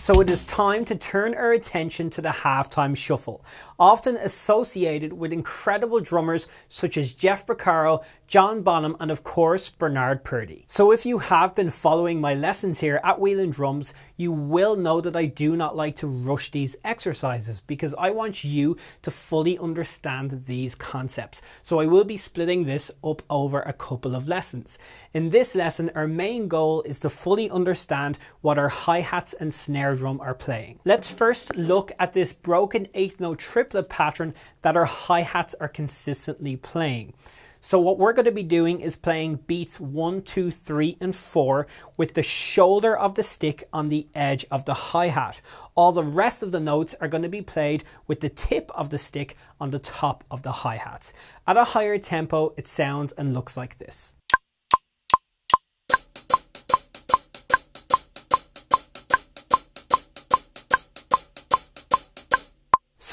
So it is time to turn our attention to the halftime shuffle, often associated with incredible drummers such as Jeff Porcaro, John Bonham, and of course Bernard Purdie. So if you have been following my lessons here at whelandrums, you will know that I do not like to rush these exercises because I want you to fully understand these concepts. So I will be splitting this up over a couple of lessons. In this lesson, our main goal is to fully understand what our hi-hats and snare drum are playing. Let's first look at this broken eighth note triplet pattern that our hi-hats are consistently playing. So what we're going to be doing is playing beats 1, 2, 3, and 4 with the shoulder of the stick on the edge of the hi-hat. All the rest of the notes are going to be played with the tip of the stick on the top of the hi-hats. At a higher tempo, it sounds and looks like this.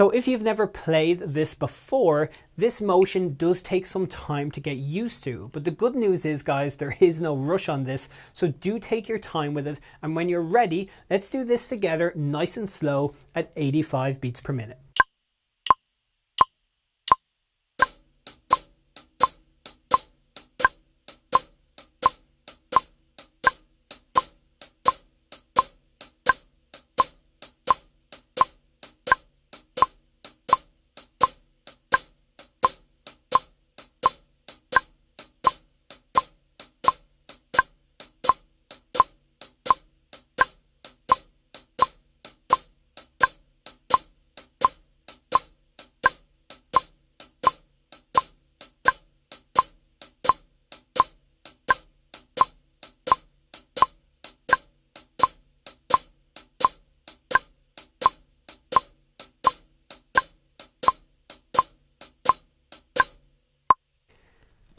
So if you've never played this before, this motion does take some time to get used to. But the good news is, guys, there is no rush on this. So do take your time with it. And when you're ready, let's do this together nice and slow at 85 beats per minute.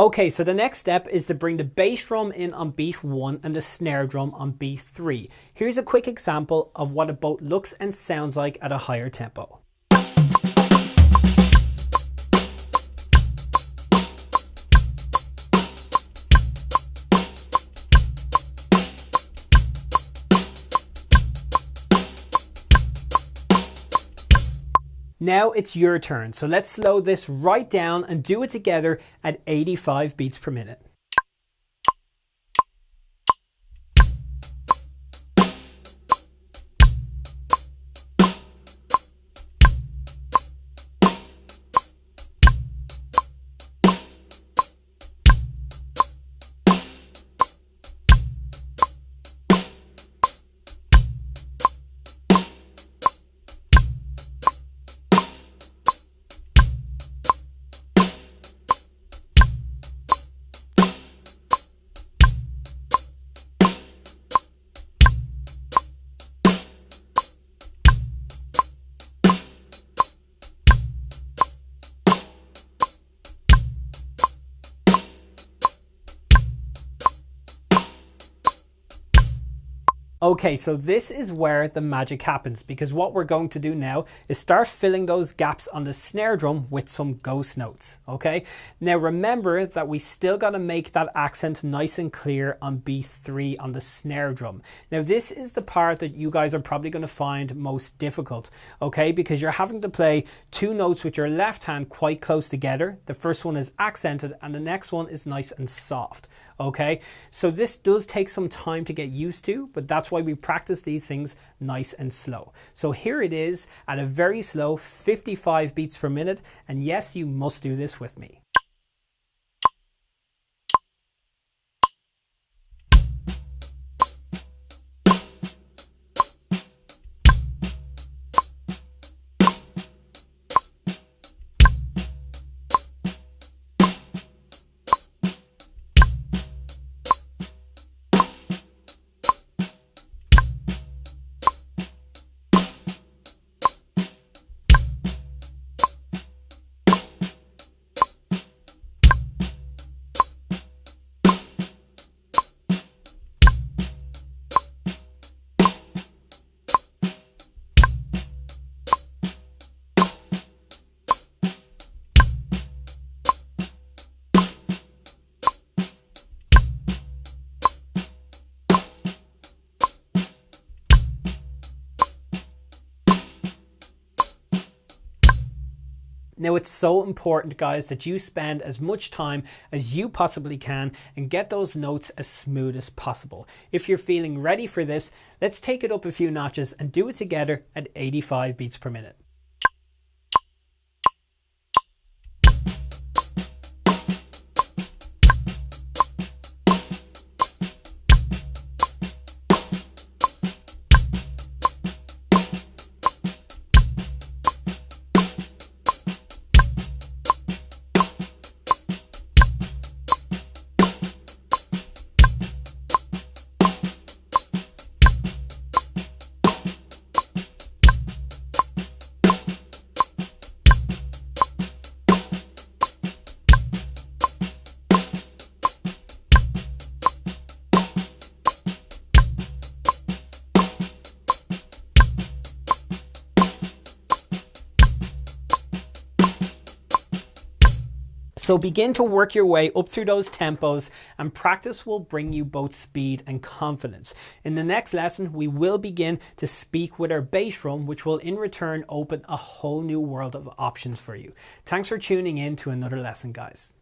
Okay, so the next step is to bring the bass drum in on beat 1 and the snare drum on beat 3. Here's a quick example of what a boat looks and sounds like at a higher tempo. Now it's your turn, so let's slow this right down and do it together at 85 beats per minute. Okay, so this is where the magic happens, because what we're going to do now is start filling those gaps on the snare drum with some ghost notes, okay? Now remember that we still got to make that accent nice and clear on beat 3 on the snare drum. Now this is the part that you guys are probably going to find most difficult, okay? Because you're having to play two notes with your left hand quite close together. The first one is accented and the next one is nice and soft, okay? So this does take some time to get used to, but that's why we practice these things nice and slow. So here it is at a very slow 55 beats per minute, and yes, you must do this with me. Now it's so important, guys, that you spend as much time as you possibly can and get those notes as smooth as possible. If you're feeling ready for this, let's take it up a few notches and do it together at 85 beats per minute. So begin to work your way up through those tempos, and practice will bring you both speed and confidence. In the next lesson, we will begin to speak with our bass drum, which will in return open a whole new world of options for you. Thanks for tuning in to another lesson, guys.